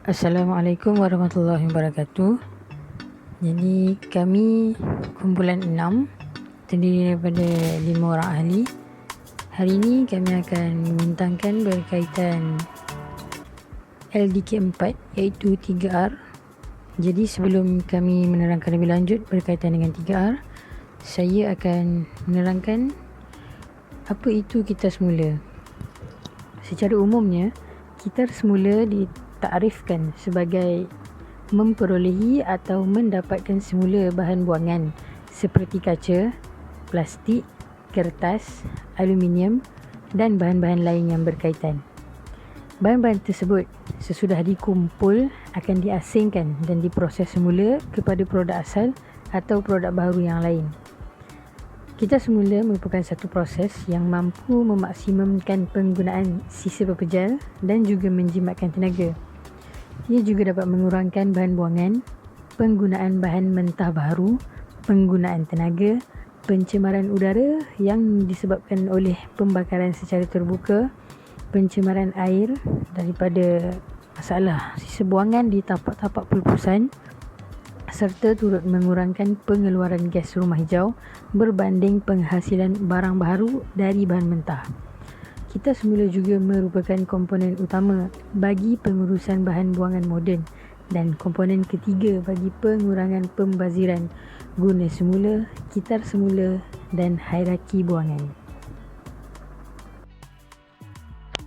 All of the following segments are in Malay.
Assalamualaikum warahmatullahi wabarakatuh. Jadi kami kumpulan 6 terdiri daripada 5 orang ahli. Hari ini kami akan membentangkan berkaitan LDK4 iaitu 3R. Jadi sebelum kami menerangkan lebih lanjut berkaitan dengan 3R, saya akan menerangkan apa itu kitar semula. Secara umumnya, kitar semula ditakrifkan sebagai memperolehi atau mendapatkan semula bahan buangan seperti kaca, plastik, kertas, aluminium dan bahan-bahan lain yang berkaitan. Bahan-bahan tersebut sesudah dikumpul akan diasingkan dan diproses semula kepada produk asal atau produk baru yang lain. Kitar semula merupakan satu proses yang mampu memaksimumkan penggunaan sisa pepejal dan juga menjimatkan tenaga. Ia juga dapat mengurangkan bahan buangan, penggunaan bahan mentah baru, penggunaan tenaga, pencemaran udara yang disebabkan oleh pembakaran secara terbuka, pencemaran air daripada masalah sisa buangan di tapak-tapak pelupusan, serta turut mengurangkan pengeluaran gas rumah hijau berbanding penghasilan barang baru dari bahan mentah. Kitar semula juga merupakan komponen utama bagi pengurusan bahan buangan moden dan komponen ketiga bagi pengurangan pembaziran guna semula, kitar semula dan hierarki buangan.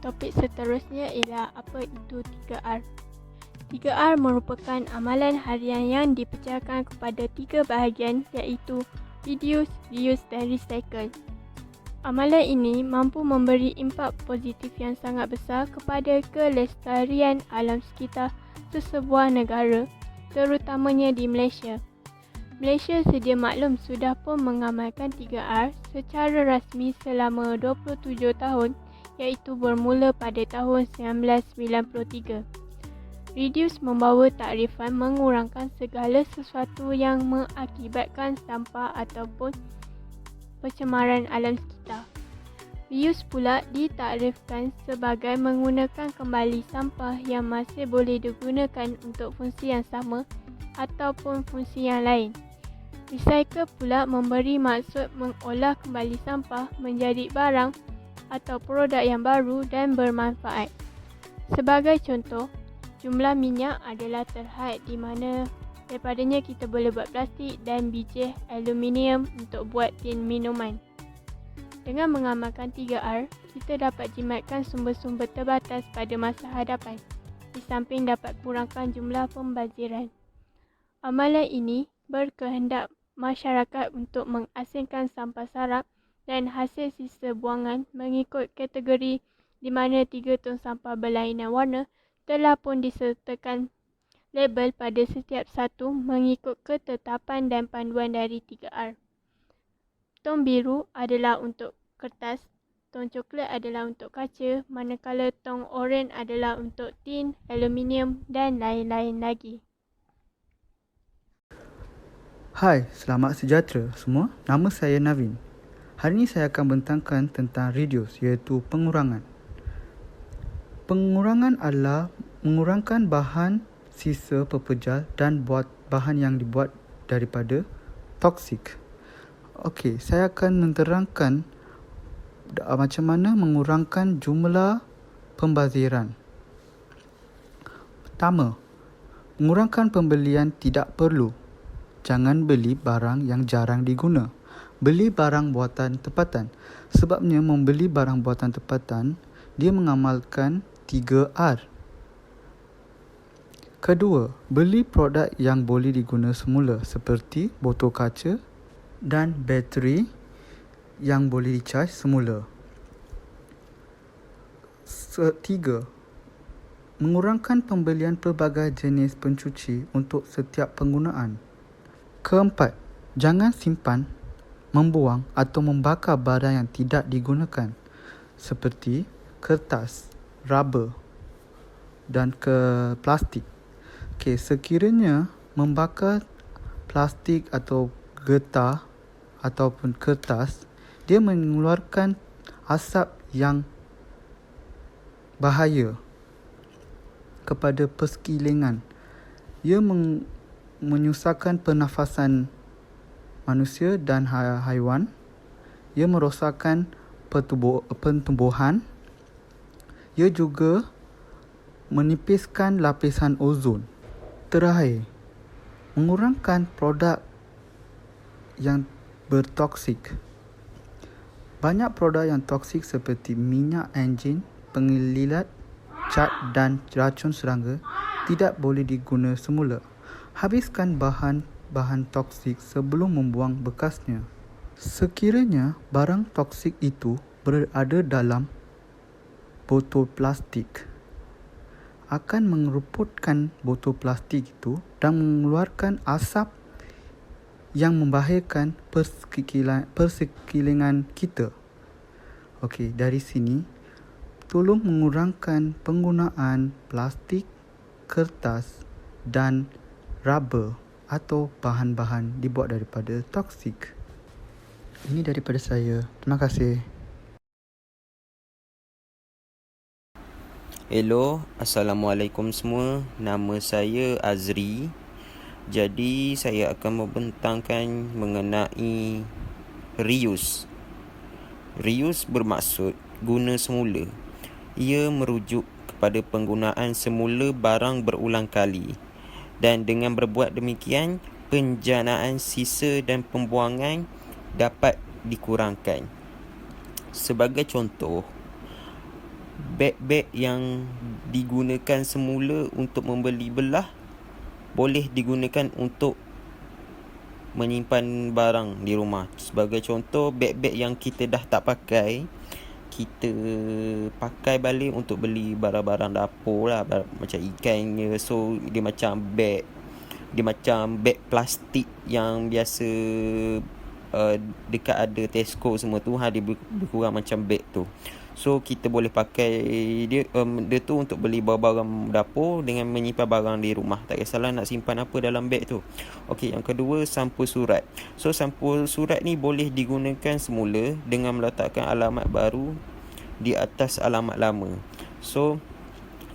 Topik seterusnya ialah apa itu 3R. 3R merupakan amalan harian yang dipecahkan kepada 3 bahagian iaitu reduce, reuse dan recycle. Amalan ini mampu memberi impak positif yang sangat besar kepada kelestarian alam sekitar sesebuah negara, terutamanya di Malaysia. Malaysia sedia maklum sudah pun mengamalkan 3R secara rasmi selama 27 tahun iaitu bermula pada tahun 1993. Reduce membawa takrifan mengurangkan segala sesuatu yang mengakibatkan sampah ataupun pencemaran alam sekitar. Reuse pula ditakrifkan sebagai menggunakan kembali sampah yang masih boleh digunakan untuk fungsi yang sama ataupun fungsi yang lain. Recycle pula memberi maksud mengolah kembali sampah menjadi barang atau produk yang baru dan bermanfaat. Sebagai contoh, jumlah minyak adalah terhad di mana daripadanya kita boleh buat plastik dan biji aluminium untuk buat tin minuman. Dengan mengamalkan 3R, kita dapat jimatkan sumber-sumber terbatas pada masa hadapan, di samping dapat kurangkan jumlah pembaziran. Amalan ini berkehendak masyarakat untuk mengasingkan sampah sarap dan hasil sisa buangan mengikut kategori di mana 3 tong sampah berlainan warna telah pun disertakan label pada setiap satu mengikut ketetapan dan panduan dari 3R. Tong biru adalah untuk kertas, tong coklat adalah untuk kaca, manakala tong oranye adalah untuk tin, aluminium dan lain-lain lagi. Hai, selamat sejahtera semua. Nama saya Navin. Hari ini saya akan bentangkan tentang reduce iaitu pengurangan. Pengurangan adalah mengurangkan bahan sisa pepejal dan buat bahan yang dibuat daripada toksik. Okey, saya akan menerangkan macam mana mengurangkan jumlah pembaziran. Pertama, mengurangkan pembelian tidak perlu. Jangan beli barang yang jarang diguna. Beli barang buatan tempatan. Sebabnya membeli barang buatan tempatan, dia mengamalkan 3R. Kedua, beli produk yang boleh diguna semula seperti botol kaca dan bateri yang boleh dicas semula. Ketiga, mengurangkan pembelian pelbagai jenis pencuci untuk setiap penggunaan. Keempat, jangan simpan, membuang atau membakar barang yang tidak digunakan seperti kertas, rubber dan plastik. Sekiranya membakar plastik atau getah ataupun kertas, dia mengeluarkan asap yang bahaya. kepada persekelilingan. Ia menyusahkan pernafasan manusia dan haiwan. Ia merosakkan pertumbuhan. Ia juga menipiskan lapisan ozon. Terakhir, mengurangkan produk yang bertoksik. Banyak produk yang toksik seperti minyak enjin, pengelilat, cat dan racun serangga tidak boleh diguna semula. Habiskan bahan toksik sebelum membuang bekasnya. Sekiranya barang toksik itu berada dalam botol plastik, akan mengeruputkan botol plastik itu dan mengeluarkan asap yang membahayakan persekelilingan kita. Okey, dari sini tolong mengurangkan penggunaan plastik, kertas dan rubber atau bahan-bahan dibuat daripada toksik. Ini daripada saya. Terima kasih. Hello, Assalamualaikum semua. Nama saya Azri. Jadi saya akan membentangkan mengenai reuse. Reuse bermaksud guna semula. Ia merujuk kepada penggunaan semula barang berulang kali. Dan dengan berbuat demikian, penjanaan sisa dan pembuangan dapat dikurangkan. Sebagai contoh, beg-beg yang digunakan semula untuk membeli belah boleh digunakan untuk menyimpan barang di rumah. Sebagai contoh, beg-beg yang kita dah tak pakai, kita pakai balik untuk beli barang-barang dapur lah, macam ikan ke. So dia macam beg plastik yang biasa dekat ada Tesco semua tu, dia berkurang macam beg tu. So kita boleh pakai dia tu untuk beli barang-barang dapur dengan menyimpan barang di rumah. Tak kisahlah nak simpan apa dalam beg tu. Okey, yang kedua, sampul surat. So sampul surat ni boleh digunakan semula dengan meletakkan alamat baru di atas alamat lama. So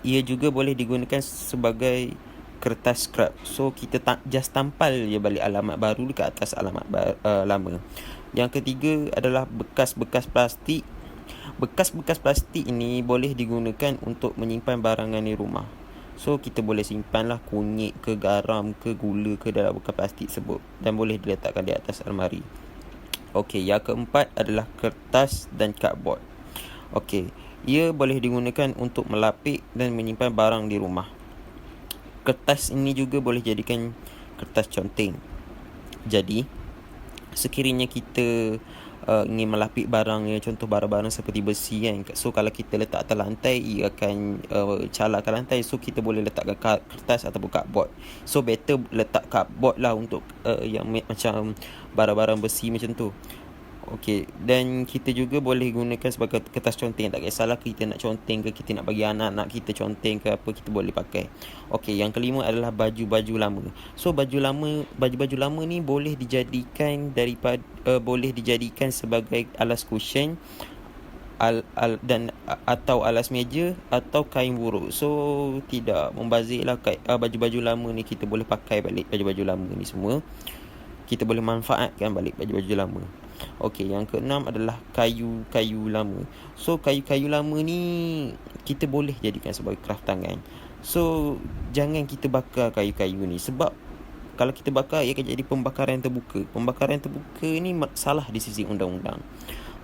ia juga boleh digunakan sebagai kertas scrap. So kita just tampal je balik alamat baru dekat atas alamat lama. Yang ketiga adalah bekas-bekas plastik. Bekas-bekas plastik ini boleh digunakan untuk menyimpan barangan di rumah. So kita boleh simpanlah kunyit ke, garam ke, gula ke dalam bekas plastik tersebut dan boleh diletakkan di atas almari. Okey, yang keempat adalah kertas dan cardboard. Okey, ia boleh digunakan untuk melapik dan menyimpan barang di rumah. Kertas ini juga boleh jadikan kertas conteng. Jadi, sekiranya kita ingin melapik barang, contoh barang-barang seperti besi kan. So kalau kita letak atas lantai, ia akan calarkan lantai. So kita boleh letakkan kertas ataupun cardboard. So better letak cardboard lah untuk yang macam barang-barang besi macam tu. Okey, dan kita juga boleh gunakan sebagai kertas conteng. Tak kisahlah kita nak conteng ke, kita nak bagi anak-anak kita conteng ke apa, kita boleh pakai. Okey, yang kelima adalah baju-baju lama. So baju-baju lama ni boleh dijadikan boleh dijadikan sebagai alas cushion dan atau alas meja atau kain buruk. So tidak membazirlah baju-baju lama ni, kita boleh pakai balik baju-baju lama ni semua. Kita boleh manfaatkan balik baju-baju lama. Okey, yang keenam adalah kayu-kayu lama. So kayu-kayu lama ni kita boleh jadikan sebagai kraft tangan. So jangan kita bakar kayu-kayu ni, sebab kalau kita bakar ia akan jadi pembakaran terbuka. Pembakaran terbuka ni salah di sisi undang-undang.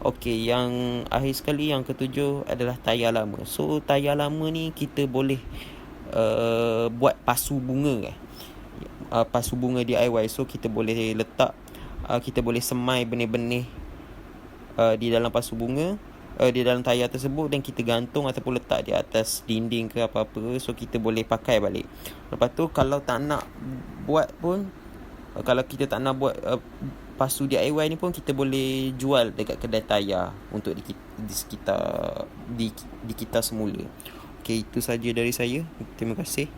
Okey, yang akhir sekali, yang ketujuh adalah tayar lama. So tayar lama ni kita boleh buat pasu bunga pasu bunga DIY. So kita boleh letak kita boleh semai benih-benih di dalam pasu bunga, di dalam tayar tersebut, dan kita gantung ataupun letak di atas dinding ke apa-apa. So kita boleh pakai balik. Lepas tu kalau tak nak buat pun, kalau kita tak nak buat pasu DIY ni pun, kita boleh jual dekat kedai tayar untuk di sekitar di kita semula. Okey, itu saja dari saya. Terima kasih.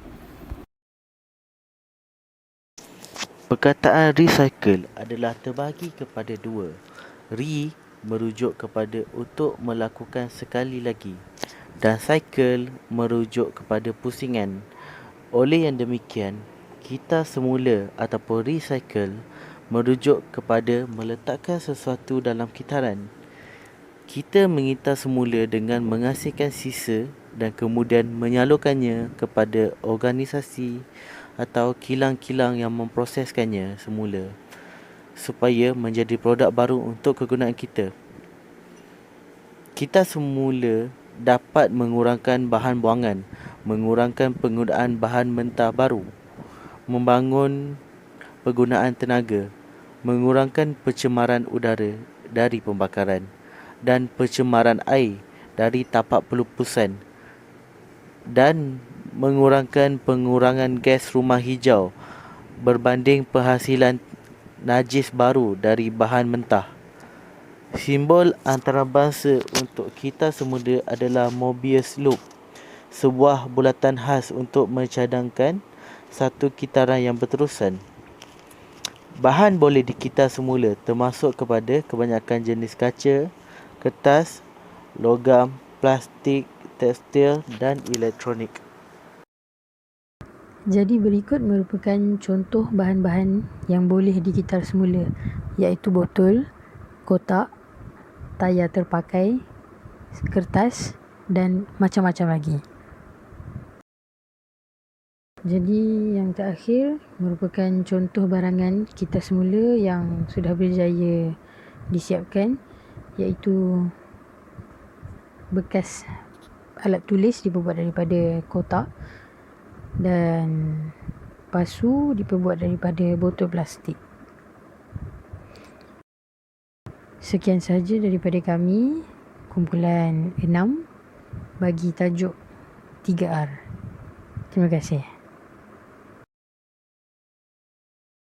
Perkataan recycle adalah terbahagi kepada dua. Re merujuk kepada untuk melakukan sekali lagi dan cycle merujuk kepada pusingan. Oleh yang demikian, kita semula ataupun recycle merujuk kepada meletakkan sesuatu dalam kitaran. Kita mengitar semula dengan mengasihkan sisa dan kemudian menyalurkannya kepada organisasi atau kilang-kilang yang memproseskannya semula supaya menjadi produk baru untuk kegunaan kita. Kita semula dapat mengurangkan bahan buangan, mengurangkan penggunaan bahan mentah baru, membangun penggunaan tenaga, mengurangkan pencemaran udara dari pembakaran dan pencemaran air dari tapak pelupusan dan mengurangkan pengurangan gas rumah hijau berbanding penghasilan najis baru dari bahan mentah. Simbol antarabangsa untuk kita semula adalah Mobius loop, sebuah bulatan khas untuk mencadangkan satu kitaran yang berterusan. Bahan boleh dikitar semula termasuk kepada kebanyakan jenis kaca, kertas, logam, plastik, tekstil dan elektronik. Jadi berikut merupakan contoh bahan-bahan yang boleh dikitar semula, iaitu botol, kotak, tayar terpakai, kertas dan macam-macam lagi. Jadi yang terakhir merupakan contoh barangan kita semula yang sudah berjaya disiapkan, iaitu bekas alat tulis diperbuat daripada kotak dan pasu diperbuat daripada botol plastik. Sekian sahaja daripada kami, kumpulan 6 bagi tajuk 3R. Terima kasih.